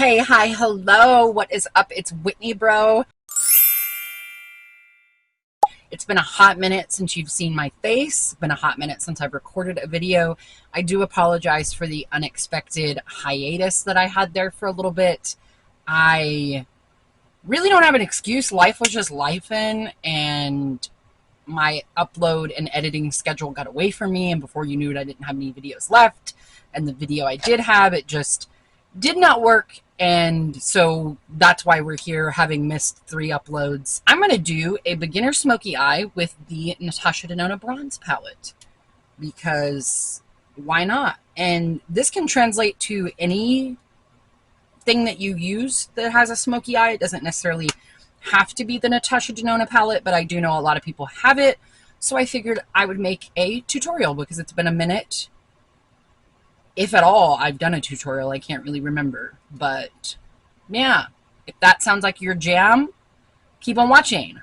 Hey, hi, hello. What is up? It's Whitney, bro. It's been a hot minute since you've seen my face. It's been a hot minute since I've recorded a video. I do apologize for the unexpected hiatus that I had there for a little bit. I really don't have an excuse. Life was just lifing, and my upload and editing schedule got away from me, and before you knew it, I didn't have any videos left, and the video I did have, it just did not work, and so that's why we're here, having missed 3 uploads. I'm going to do a beginner smoky eye with the Natasha Denona bronze palette, because why not? And this can translate to any thing that you use that has a smoky eye. It doesn't necessarily have to be the Natasha Denona palette, but I do know a lot of people have it, so I figured I would make a tutorial because it's been a minute. If at all, I've done a tutorial. I can't really remember. But yeah, if that sounds like your jam, keep on watching.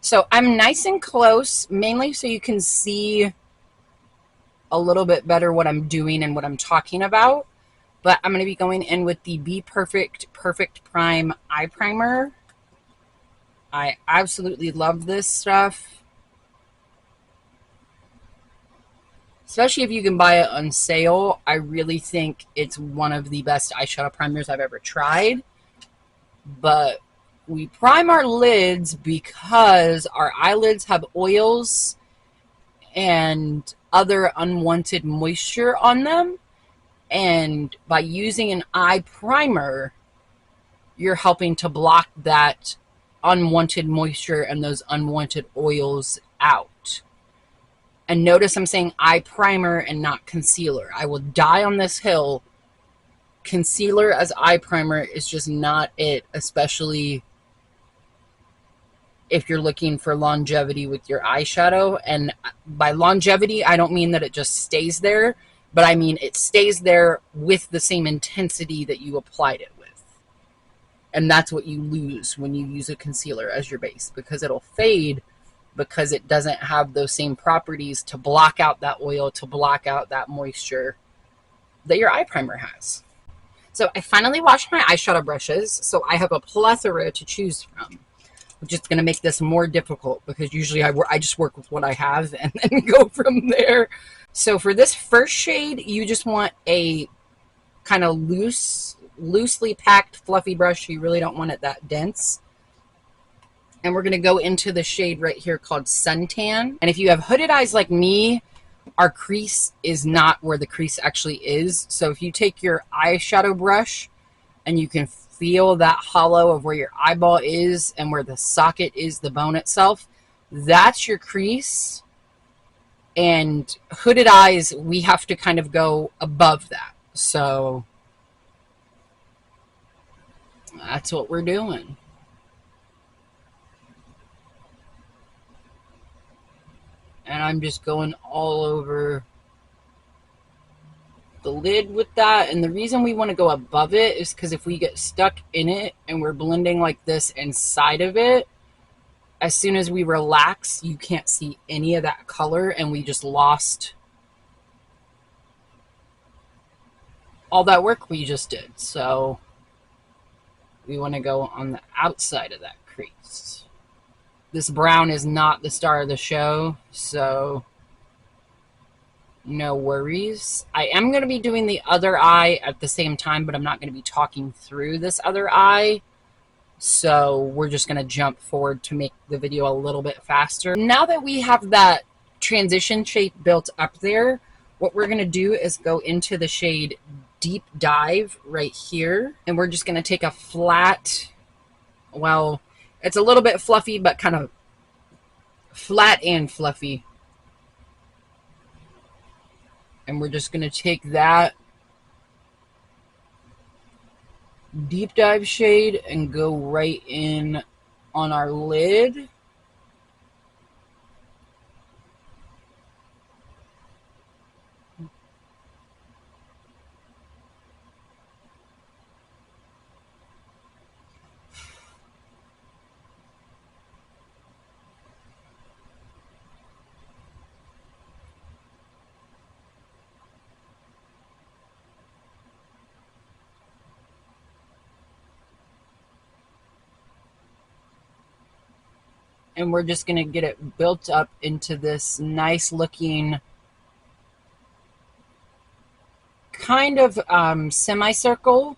So I'm nice and close, mainly so you can see a little bit better what I'm doing and what I'm talking about. But I'm going to be going in with the Be Perfect Perfect Prime Eye Primer. I absolutely love this stuff. Especially if you can buy it on sale. I really think it's one of the best eyeshadow primers I've ever tried. But we prime our lids because our eyelids have oils and other unwanted moisture on them. And by using an eye primer, you're helping to block that unwanted moisture and those unwanted oils out. And notice I'm saying eye primer and not concealer. I will die on this hill. Concealer as eye primer is just not it, especially if you're looking for longevity with your eyeshadow. And by longevity, I don't mean that it just stays there, but I mean it stays there with the same intensity that you applied it with. And that's what you lose when you use a concealer as your base, because it'll fade, because it doesn't have those same properties to block out that oil, to block out that moisture that your eye primer has. So I finally washed my eyeshadow brushes, so I have a plethora to choose from, which is going to make this more difficult because usually I just work with what I have and then go from there. So for this first shade, you just want a kind of loosely packed fluffy brush. You really don't want it that dense. And we're going to go into the shade right here called Suntan. And if you have hooded eyes like me, our crease is not where the crease actually is. So if you take your eyeshadow brush and you can feel that hollow of where your eyeball is and where the socket is, the bone itself, that's your crease. And hooded eyes, we have to kind of go above that. So that's what we're doing. And I'm just going all over the lid with that. And the reason we want to go above it is because if we get stuck in it and we're blending like this inside of it, as soon as we relax, you can't see any of that color, and we just lost all that work we just did. So we want to go on the outside of that crease. This brown is not the star of the show, so no worries. I am going to be doing the other eye at the same time, but I'm not going to be talking through this other eye. So we're just going to jump forward to make the video a little bit faster. Now that we have that transition shape built up there, what we're going to do is go into the shade Deep Dive right here. And we're just going to take a flat, well, it's a little bit fluffy, but kind of flat and fluffy. And we're just going to take that Deep Dive shade and go right in on our lid. And we're just going to get it built up into this nice looking kind of semicircle.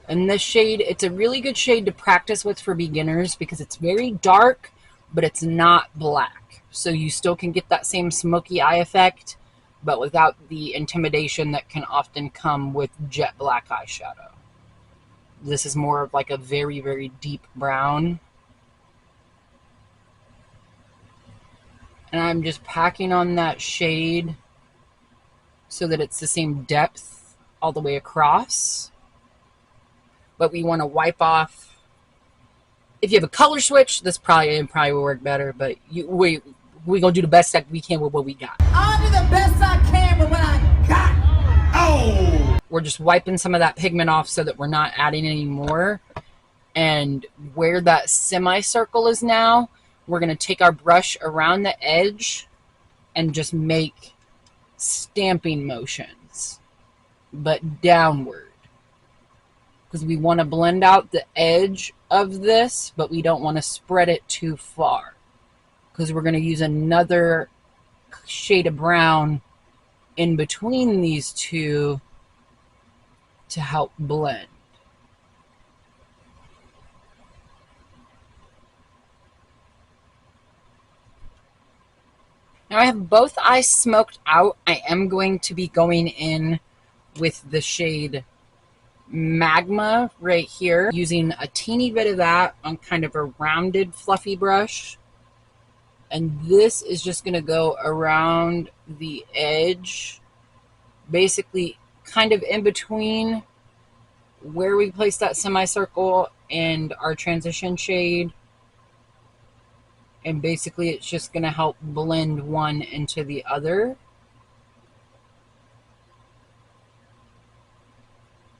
And this shade, it's a really good shade to practice with for beginners because it's very dark, but it's not black. So you still can get that same smoky eye effect, but without the intimidation that can often come with jet black eyeshadow. This is more of like a very, very deep brown. And I'm just packing on that shade so that it's the same depth all the way across. But we want to wipe off. If you have a color switch, this probably will work better. But we're gonna do the best that we can with what we got. I'll do the best I can with what I got. Oh! We're just wiping some of that pigment off so that we're not adding any more. And where that semicircle is now, we're gonna take our brush around the edge and just make stamping motions, but downward. Because we want to blend out the edge of this, but we don't want to spread it too far. Because we're going to use another shade of brown in between these two to help blend. Now I have both eyes smoked out. I am going to be going in with the shade Magma right here, using a teeny bit of that on kind of a rounded fluffy brush. And this is just going to go around the edge, basically kind of in between where we place that semicircle and our transition shade. And basically it's just going to help blend one into the other.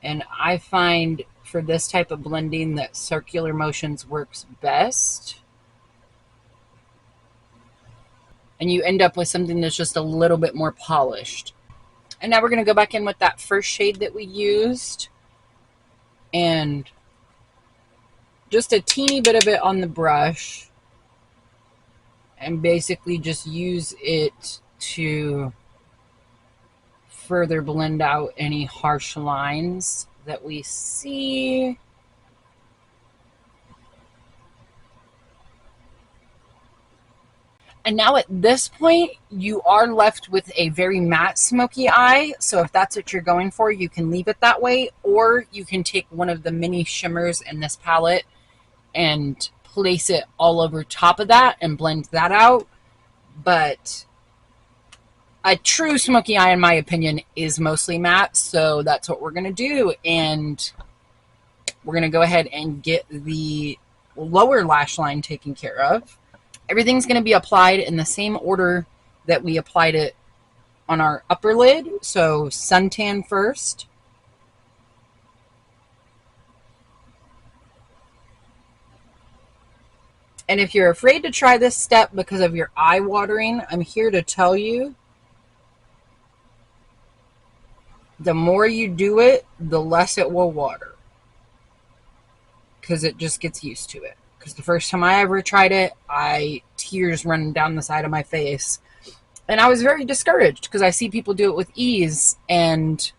And I find for this type of blending that circular motions works best. And you end up with something that's just a little bit more polished. And now we're going to go back in with that first shade that we used. And just a teeny bit of it on the brush. And basically just use it to further blend out any harsh lines that we see. And now at this point, you are left with a very matte smoky eye. So if that's what you're going for, you can leave it that way, or you can take one of the mini shimmers in this palette and place it all over top of that and blend that out. But a true smoky eye, in my opinion, is mostly matte, so that's what we're going to do. And we're going to go ahead and get the lower lash line taken care of. Everything's going to be applied in the same order that we applied it on our upper lid. So suntan first. And if you're afraid to try this step because of your eye watering, I'm here to tell you, the more you do it, the less it will water. Because it just gets used to it. Because the first time I ever tried it, tears running down the side of my face. And I was very discouraged because I see people do it with ease. And,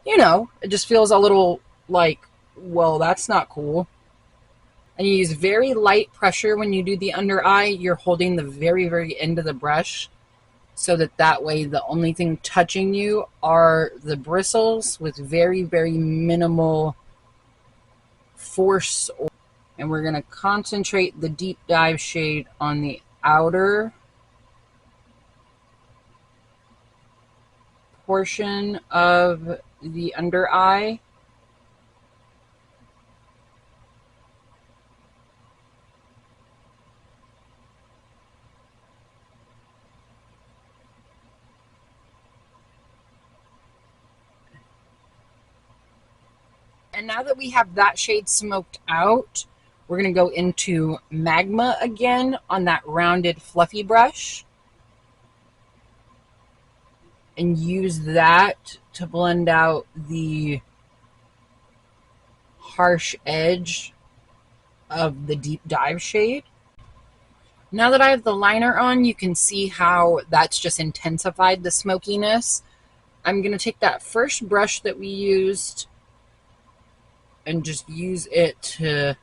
you know, it just feels a little like, well, that's not cool. And you use very light pressure when you do the under eye. You're holding the very, very end of the brush, so that way the only thing touching you are the bristles with very, very minimal force. And we're going to concentrate the deep dive shade on the outer portion of the under eye. And now that we have that shade smoked out, we're going to go into Magma again on that rounded fluffy brush. And use that to blend out the harsh edge of the deep dive shade. Now that I have the liner on, you can see how that's just intensified the smokiness. I'm going to take that first brush that we used and just use it to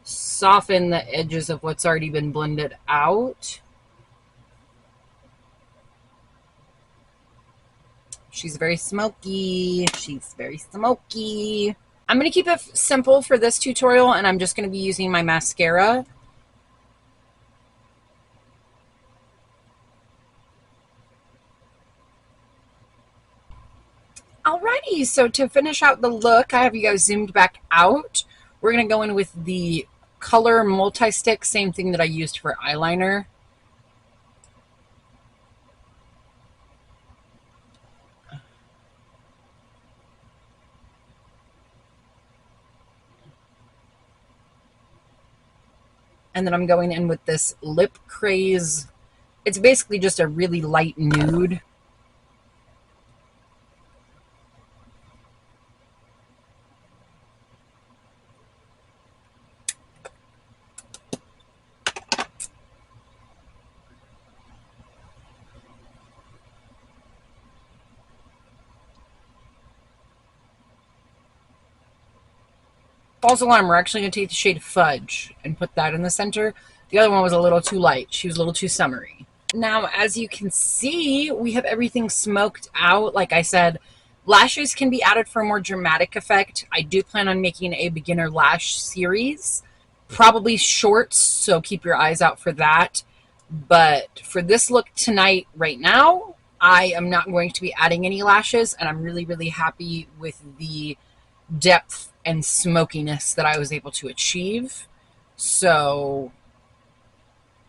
soften the edges of what's already been blended out. She's very smoky. She's very smoky. I'm going to keep it simple for this tutorial, and I'm just going to be using my mascara. Alrighty, so to finish out the look, I have you guys zoomed back out. We're going to go in with the color multi-stick, same thing that I used for eyeliner. And then I'm going in with this Lip Craze. It's basically just a really light nude. False alarm, we're actually going to take the shade Fudge and put that in the center. The other one was a little too light. She was a little too summery. Now, as you can see, we have everything smoked out. Like I said, lashes can be added for a more dramatic effect. I do plan on making a beginner lash series, probably shorts, so keep your eyes out for that. But for this look tonight, right now, I am not going to be adding any lashes, and I'm really, really happy with the depth and smokiness that I was able to achieve. So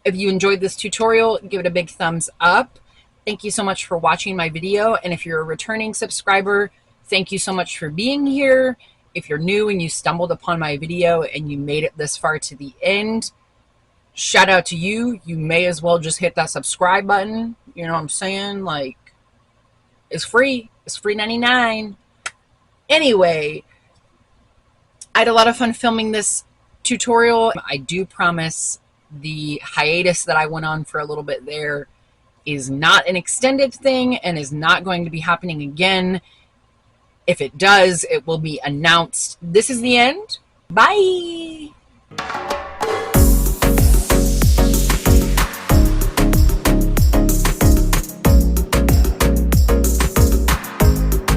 if you enjoyed this tutorial, give it a big thumbs up. Thank you so much for watching my video. And if you're a returning subscriber, thank you so much for being here. If you're new and you stumbled upon my video and you made it this far to the end, shout out to you. You may as well just hit that subscribe button. You know what I'm saying? Like, it's free. It's free 99. Anyway, I had a lot of fun filming this tutorial. I do promise the hiatus that I went on for a little bit there is not an extended thing and is not going to be happening again. If it does, it will be announced. This is the end. Bye.